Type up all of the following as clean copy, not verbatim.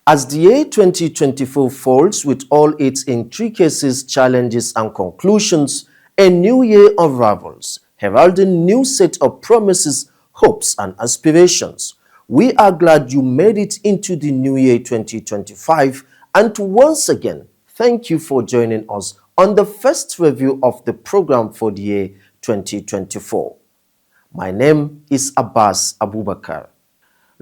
As the year 2024 folds with all its intricacies, challenges and conclusions, a new year unravels, heralding new set of promises, hopes and aspirations. We are glad you made it into the new year 2025, and once again, thank you for joining us on the first review of the program for the year 2024. My name is Abbas Abubakar.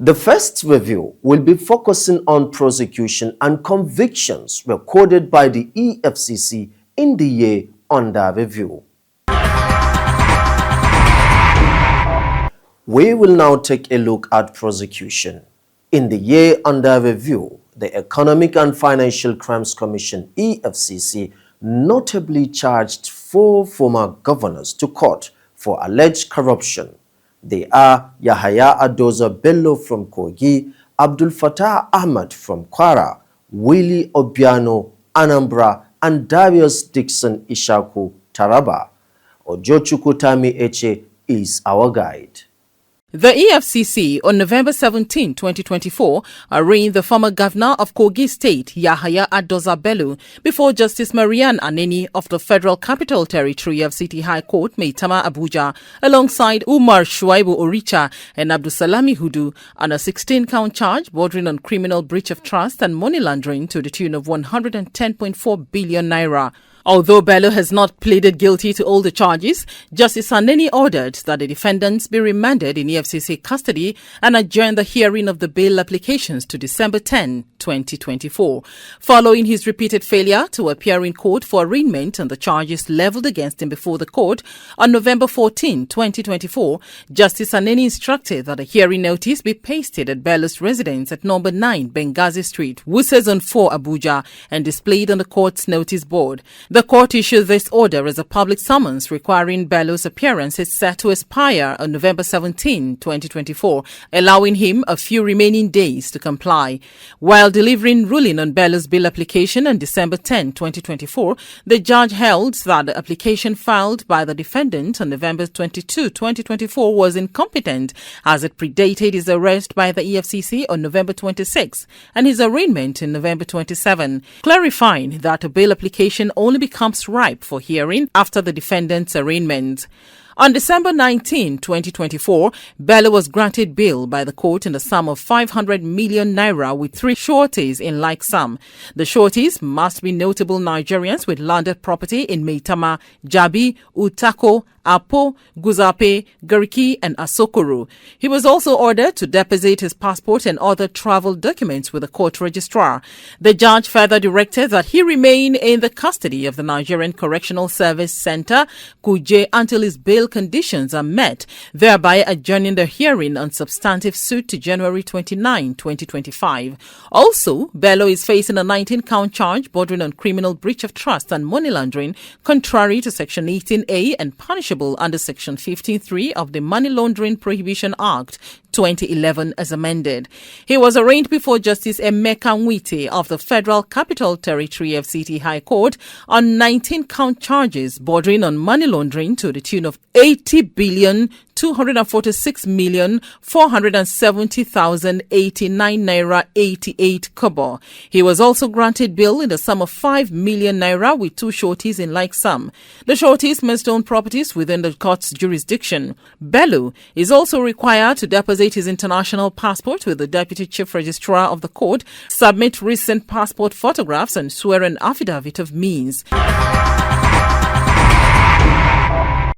The first review will be focusing on prosecution and convictions recorded by the EFCC in the year under review. We will now take a look at prosecution. In the year under review, the Economic and Financial Crimes Commission (EFCC) notably charged 4 former governors to court for alleged corruption. They are Yahaya Adoza Bello from Kogi, Abdul Fattah Ahmad from Kwara, Willie Obiano, Anambra, and Darius Dixon Ishaku, Taraba. Ojochukwu Eche is our guide. The EFCC on November 17, 2024, arraigned the former governor of Kogi State, Yahaya Adoza Bello, before Justice Marian Aneni of the Federal Capital Territory FCT High Court, Maitama, Abuja, alongside Umar Shuaibu Oricha and Abdusalami Hudu, on a 16-count charge bordering on criminal breach of trust and money laundering to the tune of 110.4 billion naira. Although Bello has not pleaded guilty to all the charges, Justice Aneni ordered that the defendants be remanded in EFCC custody and adjourn the hearing of the bail applications to December 10, 2024. Following his repeated failure to appear in court for arraignment on the charges leveled against him before the court, on November 14, 2024, Justice Aneni instructed that a hearing notice be pasted at Bello's residence at number 9 Benghazi Street, Wuse Zone 4, Abuja, and displayed on the court's notice board. The court issued this order as a public summons requiring Bello's appearance is set to expire on November 17, 2024, allowing him a few remaining days to comply. While delivering ruling on Bello's bail application on December 10, 2024, the judge held that the application filed by the defendant on November 22, 2024 was incompetent as it predated his arrest by the EFCC on November 26 and his arraignment in November 27, clarifying that a bail application only becomes ripe for hearing after the defendant's arraignment. On December 19, 2024, Bello was granted bail by the court in the sum of 500 million naira with 3 sureties in like sum. The sureties must be notable Nigerians with landed property in Maitama, Jabi, Utako, Apo, Guzape, Gariki, and Asokoro. He was also ordered to deposit his passport and other travel documents with the court registrar. The judge further directed that he remain in the custody of the Nigerian Correctional Service Center, Kuje, until his bail conditions are met, thereby adjourning the hearing on substantive suit to January 29, 2025. Also, Bello is facing a 19-count charge bordering on criminal breach of trust and money laundering, contrary to Section 18A and punishable under Section 15.3 of the Money Laundering Prohibition Act 2011 as amended. He was arraigned before Justice Emeka Nwite of the Federal Capital Territory FCT High Court on 19-count charges bordering on money laundering to the tune of 80,246,470,089 naira 88 kobo. He was also granted bail in the sum of 5 million naira with 2 sureties in like sum. The sureties must own properties within the court's jurisdiction. Bello is also required to deposit his international passport with the Deputy Chief Registrar of the court, submit recent passport photographs, and swear an affidavit of means.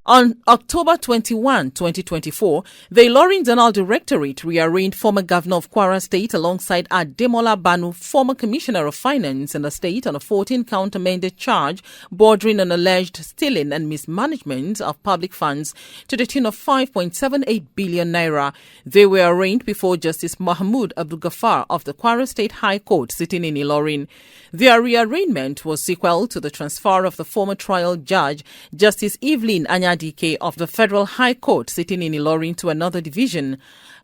On October 21, 2024, the Ilorin Zonal Directorate rearranged former governor of Kwara State alongside Ademola Banu, former commissioner of finance in the state, on a 14-count amended charge bordering on alleged stealing and mismanagement of public funds to the tune of 5.78 billion naira. They were arraigned before Justice Mahmoud Abdul Ghaffar of the Kwara State High Court sitting in Ilorin. Their rearrangement was sequel to the transfer of the former trial judge, Justice Evelyn Anyadike of the Federal High Court sitting in Ilorin, to another division.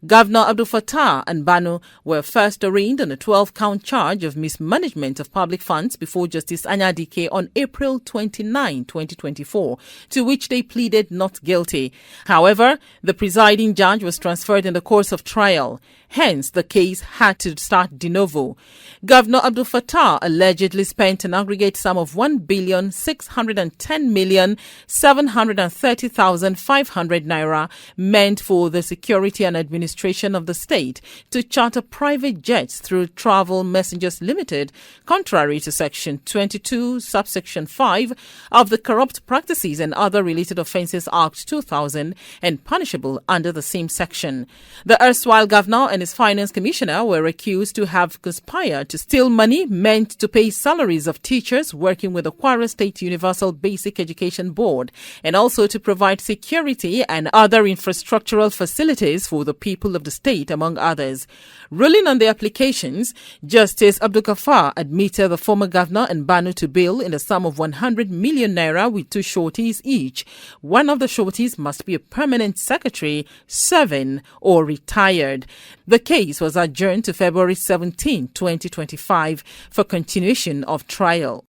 Governor Abdul Fattah and Banu were first arraigned on a 12-count charge of mismanagement of public funds before Justice Anyadike on April 29, 2024, to which they pleaded not guilty. However, the presiding judge was transferred in the course of trial. Hence, the case had to start de novo. Governor Abdul Fattah allegedly spent an aggregate sum of 1,610,730,500 naira meant for the security and administration of the state to charter private jets through Travel Messengers Limited, contrary to Section 22, subsection 5 of the Corrupt Practices and Other Related Offences Act 2000 and punishable under the same section. The erstwhile governor and his finance commissioner were accused to have conspired to steal money meant to pay salaries of teachers working with the Kwara State Universal Basic Education Board and also to provide security and other infrastructural facilities for the people of the state, among others. Ruling on the applications, Justice Abdul Ghaffar admitted the former governor and Banu to bail in the sum of 100 million naira with 2 shorties each. One of the shorties must be a permanent secretary, serving, or retired. The case was adjourned to February 17, 2025 for continuation of trial.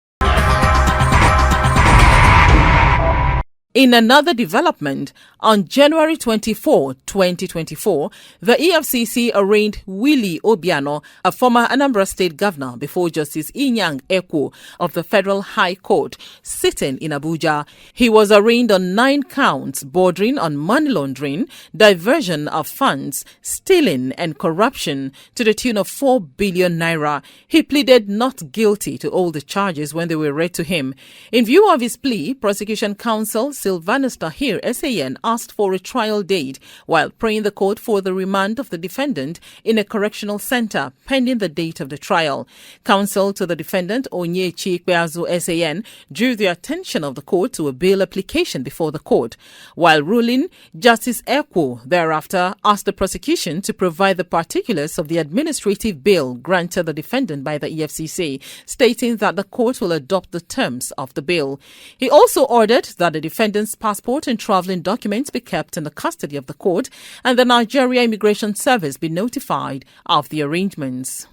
In another development, on January 24, 2024, the EFCC arraigned Willie Obiano, a former Anambra State governor, before Justice Inyang Ekwo of the Federal High Court, sitting in Abuja. He was arraigned on 9 counts bordering on money laundering, diversion of funds, stealing and corruption to the tune of 4 billion naira. He pleaded not guilty to all the charges when they were read to him. In view of his plea, prosecution counsel Sylvanus Tahir, SAN, asked for a trial date while praying the court for the remand of the defendant in a correctional center pending the date of the trial. Counsel to the defendant, Onyechi Ikpeazu, SAN, drew the attention of the court to a bail application before the court. While ruling, Justice Ekwo thereafter asked the prosecution to provide the particulars of the administrative bail granted the defendant by the EFCC, stating that the court will adopt the terms of the bail. He also ordered that the defendant's passport and traveling documents be kept in the custody of the court and the Nigeria Immigration Service be notified of the arrangements.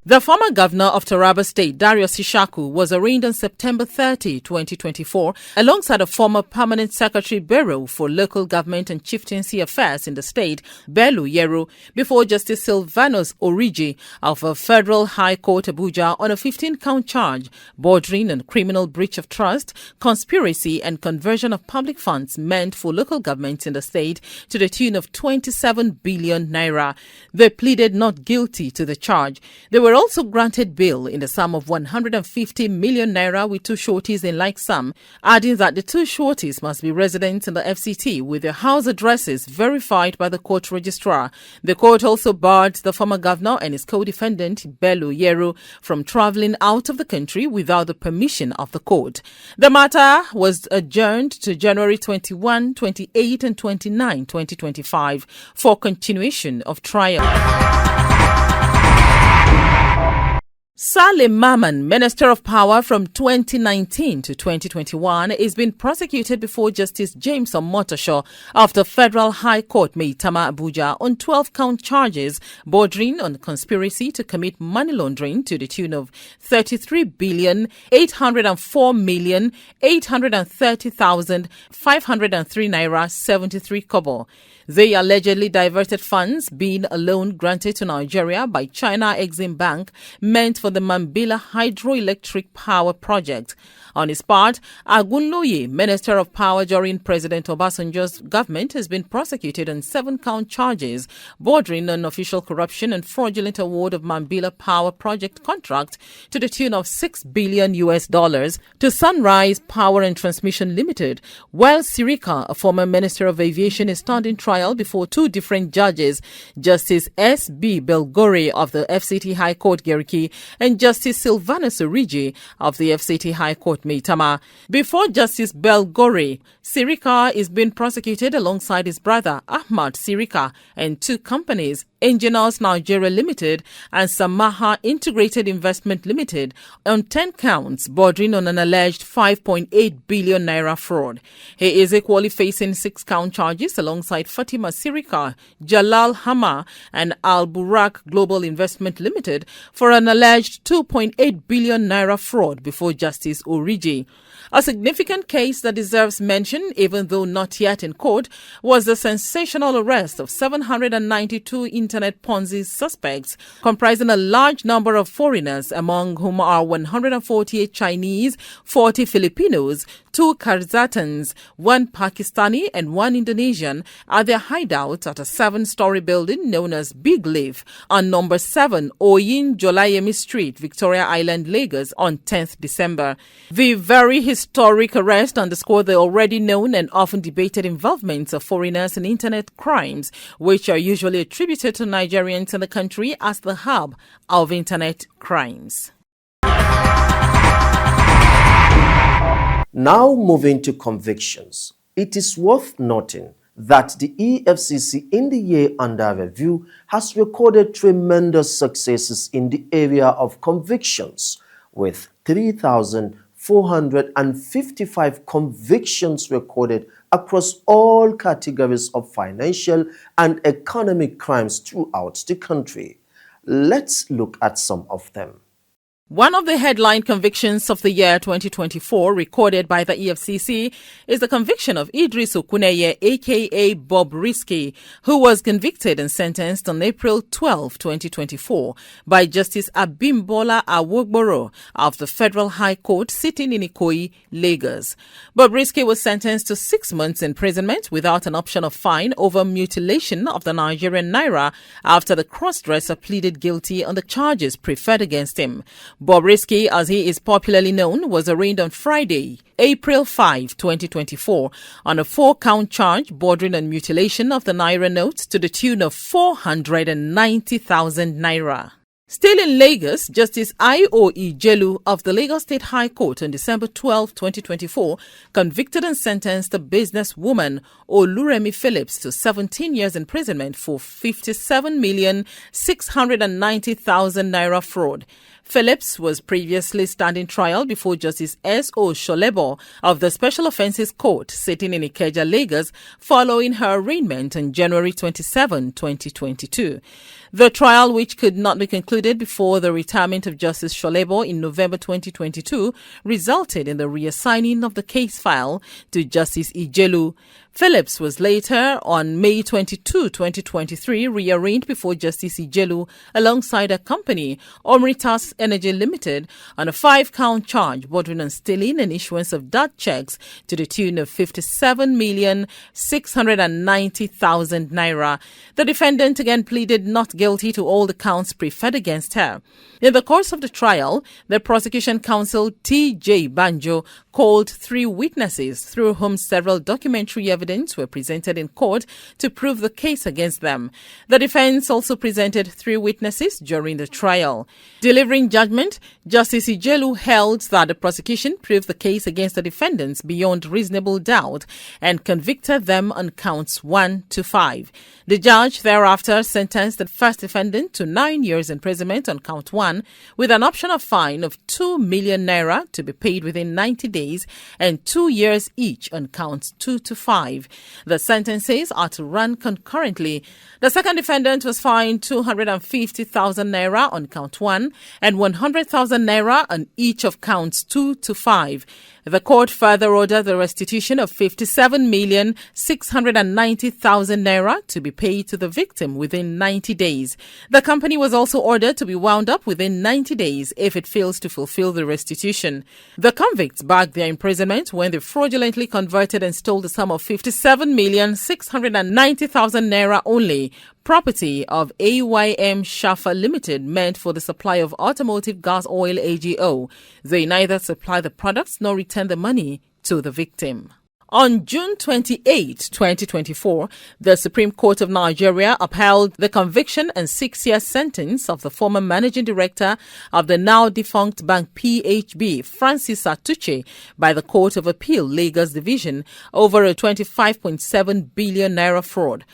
The former governor of Taraba State, Darius Ishaku, was arraigned on September 30, 2024, alongside a former permanent secretary Bureau for Local Government and Chieftaincy Affairs in the state, Bello Yero, before Justice Sylvanus Origi of a Federal High Court Abuja on a 15-count charge bordering on criminal breach of trust, conspiracy and conversion of public funds meant for local governments in the state to the tune of 27 billion naira. They pleaded not guilty to the charge. They were also granted bail in the sum of 150 million naira with 2 shorties in like sum, adding that the 2 shorties must be residents in the FCT with their house addresses verified by the court registrar. The court also barred the former governor and his co-defendant, Bello Yero, from travelling out of the country without the permission of the court. The matter was adjourned to January 21, 28 and 29, 2025 for continuation of trial. Salim Maman, Minister of Power from 2019 to 2021, is being prosecuted before Justice James Omotosho of the Federal High Court, Maitama, Abuja, on 12-count charges bordering on conspiracy to commit money laundering to the tune of 33,804,830,503 naira 73 kobo. They allegedly diverted funds, being a loan granted to Nigeria by China Exim Bank, meant for the Mambila hydroelectric power project. On his part, Agunloye, Minister of Power during President Obasanjo's government, has been prosecuted on 7-count charges bordering on official corruption and fraudulent award of Mambila power project contract to the tune of $6 billion to Sunrise Power and Transmission Limited, while Sirika, a former Minister of Aviation, is standing trial before 2 different judges, Justice S.B. Belgore of the FCT High Court Gariki and Justice Sylvanus Origi of the FCT High Court Maitama. Before Justice Belgore, Sirika is being prosecuted alongside his brother Ahmad Sirika and 2 companies, Engineers Nigeria Limited and Samaha Integrated Investment Limited on 10 counts bordering on an alleged 5.8 billion naira fraud. He is equally facing 6-count charges alongside Fatima Sirika, Jalal Hama and Al Burak Global Investment Limited for an alleged 2.8 billion naira fraud before Justice Oriji. A significant case that deserves mention, even though not yet in court, was the sensational arrest of 792 internet Ponzi suspects, comprising a large number of foreigners, among whom are 148 Chinese, 40 Filipinos, 2 Kyrgyzstans, 1 Pakistani and 1 Indonesian at their hideout at a 7-story building known as Big Leaf on number 7 Oyin Jolayemi Street, Victoria Island, Lagos on 10th December. The very historic arrest underscored the already known and often debated involvement of foreigners in internet crimes, which are usually attributed to Nigerians in the country as the hub of internet crimes. Now moving to convictions. It is worth noting that the EFCC in the year under review has recorded tremendous successes in the area of convictions, with 3,455 convictions recorded across all categories of financial and economic crimes throughout the country. Let's look at some of them. One of the headline convictions of the year 2024 recorded by the EFCC is the conviction of Idris Okuneye, aka Bob Risky, who was convicted and sentenced on April 12, 2024 by Justice Abimbola Awogboro of the Federal High Court sitting in Ikoyi, Lagos. Bob Risky was sentenced to 6 months imprisonment without an option of fine over mutilation of the Nigerian naira after the crossdresser pleaded guilty on the charges preferred against him. Bob Risky, as he is popularly known, was arraigned on Friday, April 5, 2024, on a 4-count charge bordering on mutilation of the naira notes to the tune of 490,000 naira. Still in Lagos, Justice I.O. Ijelu of the Lagos State High Court on December 12, 2024, convicted and sentenced the businesswoman Oluremi Phillips to 17 years imprisonment for 57,690,000 naira fraud. Phillips was previously standing trial before Justice S.O. Sholebo of the Special Offences Court sitting in Ikeja, Lagos, following her arraignment on January 27, 2022. The trial, which could not be concluded before the retirement of Justice Sholebo in November 2022, resulted in the reassigning of the case file to Justice Ijelu. Phillips was later, on May 22, 2023, rearranged before Justice Ijelu alongside a company, Omritas Energy Limited, on a 5-count charge bordering on stealing and issuance of DAT checks to the tune of 57,690,000 naira. The defendant again pleaded not guilty to all the counts preferred against her. In the course of the trial, the prosecution counsel T.J. Banjo called 3 witnesses through whom several documentary evidence were presented in court to prove the case against them. The defense also presented 3 witnesses during the trial. Delivering judgment, Justice Ijelu held that the prosecution proved the case against the defendants beyond reasonable doubt and convicted them on counts 1 to 5. The judge thereafter sentenced the first defendant to 9 years imprisonment on count 1 with an option of fine of 2 million naira to be paid within 90 days and 2 years each on counts 2 to 5. The sentences are to run concurrently. The second defendant was fined 250,000 naira on count 1 and 100,000 naira on each of counts 2 to 5. The court further ordered the restitution of 57,690,000 naira to be paid to the victim within 90 days. The company was also ordered to be wound up within 90 days if it fails to fulfill the restitution. The convicts backed their imprisonment when they fraudulently converted and stole the sum of 57,690,000 naira only, property of AYM Shafa Limited meant for the supply of automotive gas oil AGO. They neither supply the products nor return the money to the victim. On June 28, 2024, the Supreme Court of Nigeria upheld the conviction and 6-year sentence of the former managing director of the now-defunct bank PHB, Francis Atuche, by the Court of Appeal, Lagos Division, over a 25.7 billion naira fraud.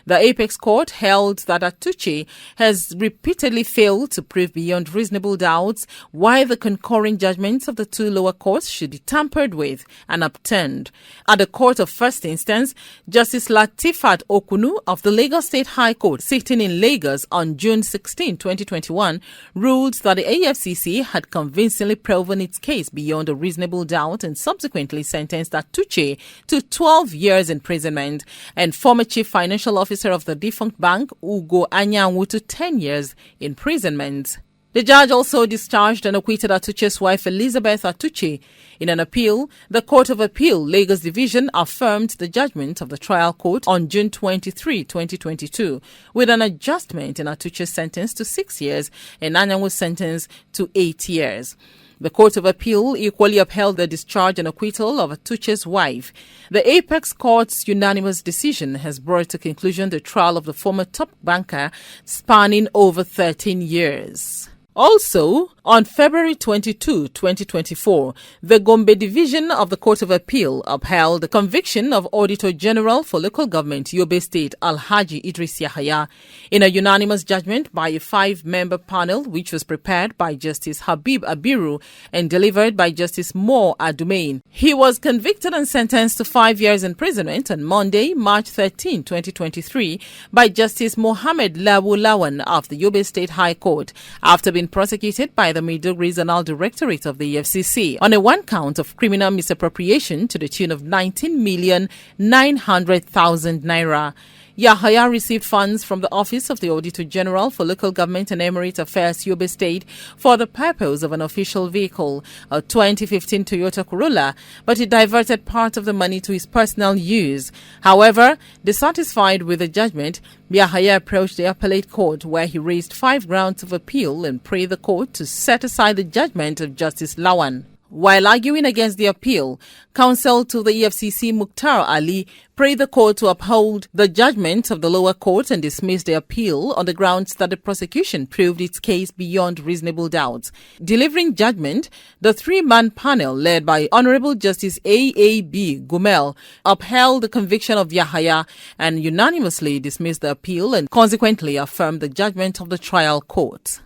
The Apex Court held that Atuche has repeatedly failed to prove beyond reasonable doubts why the concurring judgments of the two lower courts should be tampered with and upturned. At the Court of First Instance, Justice Latifat Okunu of the Lagos State High Court, sitting in Lagos on June 16, 2021, ruled that the EFCC had convincingly proven its case beyond a reasonable doubt and subsequently sentenced Atuche to 12 years imprisonment and former Chief Financial Officer of the defunct bank, Ugo Anyanwu, to 10 years imprisonment. The judge also discharged and acquitted Atuche's wife, Elizabeth Atuche. In an appeal, the Court of Appeal, Lagos Division, affirmed the judgment of the trial court on June 23, 2022, with an adjustment in Atuche's sentence to 6 years and Anyanwu's sentence to 8 years. The Court of Appeal equally upheld the discharge and acquittal of Atuche's wife. The Apex Court's unanimous decision has brought to conclusion the trial of the former top banker spanning over 13 years. Also, on February 22, 2024, the Gombe Division of the Court of Appeal upheld the conviction of Auditor General for Local Government Yobe State Alhaji Idris Yahaya in a unanimous judgment by a 5-member panel which was prepared by Justice Habib Abiru and delivered by Justice Moore Adumain. He was convicted and sentenced to 5 years imprisonment on Monday, March 13, 2023 by Justice Mohammed Lawu Lawan of the Yobe State High Court after being prosecuted by the Maiduguri Zonal Directorate of the EFCC on a one count of criminal misappropriation to the tune of 19,900,000 naira. Yahaya received funds from the Office of the Auditor General for Local Government and Emirate Affairs, Yobe State, for the purpose of an official vehicle, a 2015 Toyota Corolla, but he diverted part of the money to his personal use. However, dissatisfied with the judgment, Yahaya approached the appellate court where he raised 5 grounds of appeal and prayed the court to set aside the judgment of Justice Lawan. While arguing against the appeal, counsel to the EFCC Mukhtar Ali prayed the court to uphold the judgment of the lower court and dismiss the appeal on the grounds that the prosecution proved its case beyond reasonable doubt. Delivering judgment, the 3-man panel led by Honorable Justice A.A.B. Gumel upheld the conviction of Yahaya and unanimously dismissed the appeal and consequently affirmed the judgment of the trial court.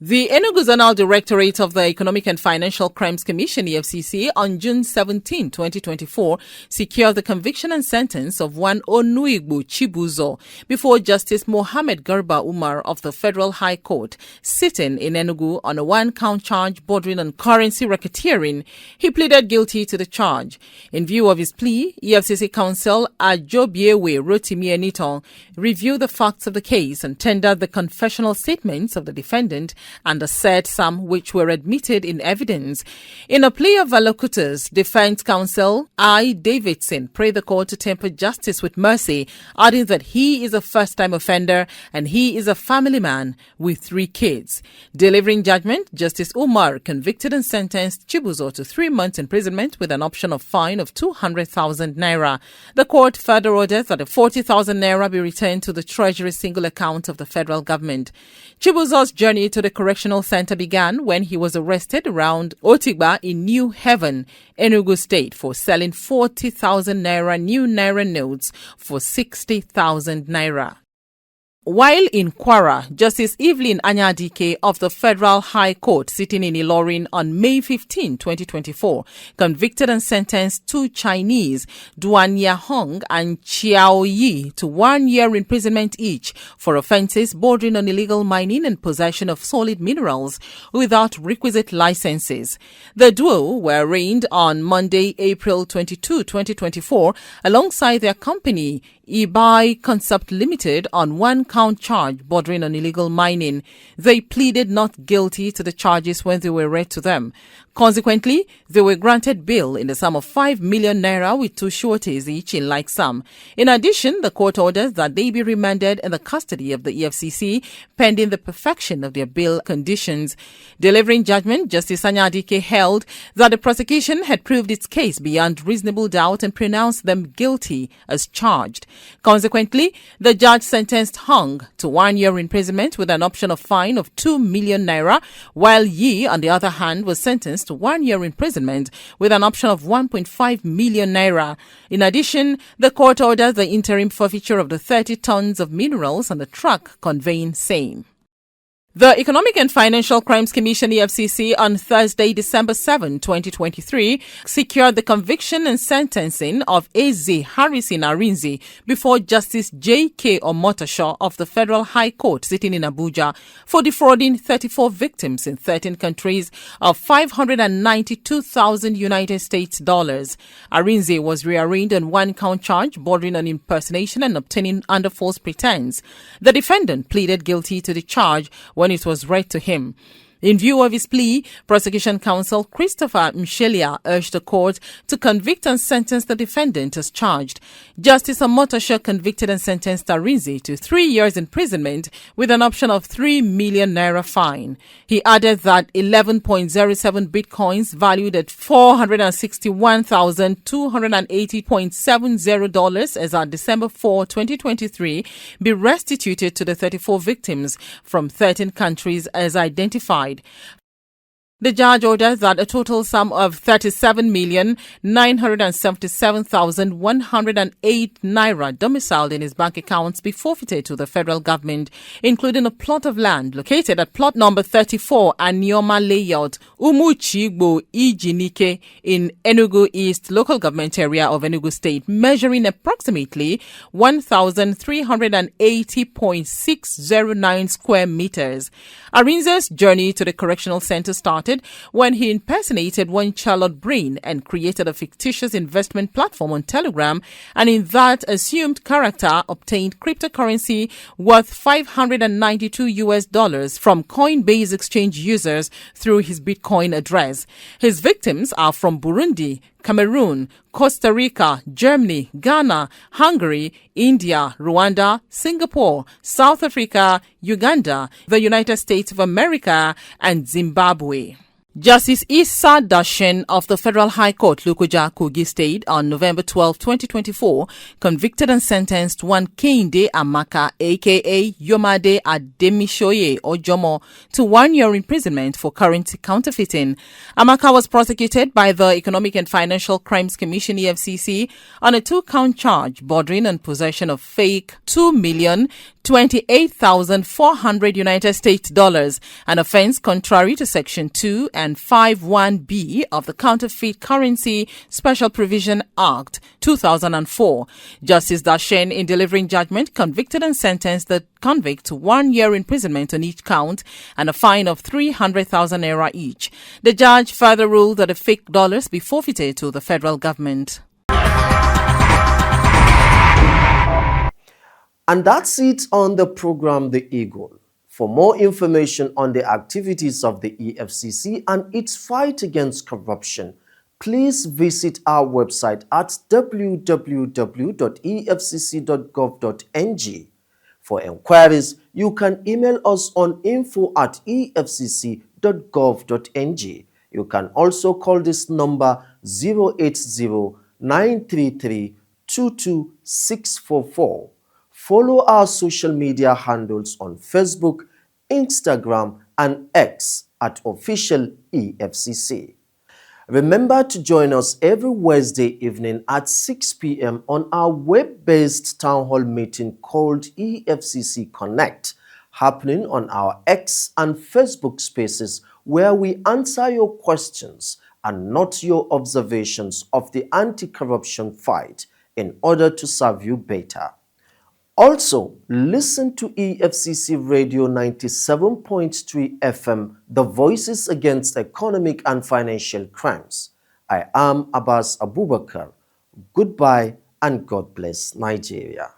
The Enugu Zonal Directorate of the Economic and Financial Crimes Commission, EFCC, on June 17, 2024, secured the conviction and sentence of one Onuigbo Chibuzo before Justice Mohammed Garba Umar of the Federal High Court, sitting in Enugu on a 1-count charge bordering on currency racketeering. He pleaded guilty to the charge. In view of his plea, EFCC counsel Ajobiewe Rotimi Eniton reviewed the facts of the case and tendered the confessional statements of the defendant and asserted some which were admitted in evidence. In a plea of allocutors, defense counsel I. Davidson prayed the court to temper justice with mercy, adding that he is a first-time offender and he is a family man with 3 kids. Delivering judgment, Justice Umar convicted and sentenced Chibuzo to 3 months imprisonment with an option of fine of 200,000 naira. The court further ordered that 40,000 naira be returned to the Treasury single account of the federal government. Chibuzo's journey to the correctional center began when he was arrested around Otigba in New Haven, Enugu State, for selling 40,000 naira new naira notes for 60,000 naira. While in Kwara, Justice Evelyn Anyadike of the Federal High Court, sitting in Ilorin on May 15, 2024, convicted and sentenced 2 Chinese, Duan Yahong and Chiao Yi, to 1 year imprisonment each for offences bordering on illegal mining and possession of solid minerals without requisite licenses. The duo were arraigned on Monday, April 22, 2024, alongside their company, Ibai Concept Limited, on 1-count charge bordering on illegal mining. They pleaded not guilty to the charges when they were read to them. Consequently, they were granted bail in the sum of 5 million naira with 2 sureties each in like sum. In addition, the court orders that they be remanded in the custody of the EFCC pending the perfection of their bail conditions. Delivering judgment, Justice Anyadike held that the prosecution had proved its case beyond reasonable doubt and pronounced them guilty as charged. Consequently, the judge sentenced Hong Ong to 1 year imprisonment with an option of fine of 2 million naira, while Yi, on the other hand, was sentenced to 1 year imprisonment with an option of 1.5 million naira. In addition, the court ordered the interim forfeiture of the 30 tons of minerals on the truck conveying same. The Economic and Financial Crimes Commission EFCC on Thursday, December 7, 2023, secured the conviction and sentencing of Eze Harrison Arinze before Justice J.K. Omotosho of the Federal High Court sitting in Abuja for defrauding 34 victims in 13 countries of $592,000 United States dollars. Arinze was rearranged on one count charge bordering on impersonation and obtaining under false pretense. The defendant pleaded guilty to the charge when it was read to him. In view of his plea, prosecution counsel Christopher Mshelia urged the court to convict and sentence the defendant as charged. Justice Omotosho convicted and sentenced Arinze to 3 years imprisonment with an option of 3 million naira fine. He added that 11.07 bitcoins valued at $461,280.70 as at December 4, 2023 be restituted to the 34 victims from 13 countries as identified. The judge ordered that a total sum of 37,977,108 naira domiciled in his bank accounts be forfeited to the federal government, including a plot of land located at plot number 34 Anioma Layout, Umuchigbo, Ijinike in Enugu East local government area of Enugu State, measuring approximately 1,380.609 square meters. Arinze's journey to the correctional center started when he impersonated one Charlotte Brain and created a fictitious investment platform on Telegram, and in that assumed character obtained cryptocurrency worth $592 from Coinbase exchange users through his Bitcoin address. His victims are from Burundi, Cameroon, Costa Rica, Germany, Ghana, Hungary, India, Rwanda, Singapore, South Africa, Uganda, the United States of America, and Zimbabwe. Justice Issa Dashen of the Federal High Court, Lokoja, Kogi State, on November 12, 2024, convicted and sentenced one Kehinde Amaka, aka Yomade Ademishoye Ojomo, to 1 year imprisonment for currency counterfeiting. Amaka was prosecuted by the Economic and Financial Crimes Commission EFCC on a 2-count charge bordering on possession of fake $2,028,400 United States dollars, an offense contrary to Section 2 and 51B of the Counterfeit Currency Special Provision Act 2004. Justice Dashen, in delivering judgment, convicted and sentenced the convict to 1 year imprisonment on each count and a fine of 300,000 naira each. The judge further ruled that the fake dollars be forfeited to the federal government. And that's it on the program The Eagle. For more information on the activities of the EFCC and its fight against corruption, please visit our website at www.efcc.gov.ng. For enquiries, you can email us on info@efcc.gov.ng. You can also call this number 080-933-22644. Follow our social media handles on Facebook, Instagram, and X at Official EFCC. Remember to join us every Wednesday evening at 6 p.m. on our web-based town hall meeting called EFCC Connect, happening on our X and Facebook spaces, where we answer your questions and not your observations of the anti-corruption fight in order to serve you better. Also, listen to EFCC Radio 97.3 FM, the Voices Against Economic and Financial Crimes. I am Abbas Abubakar. Goodbye and God bless Nigeria.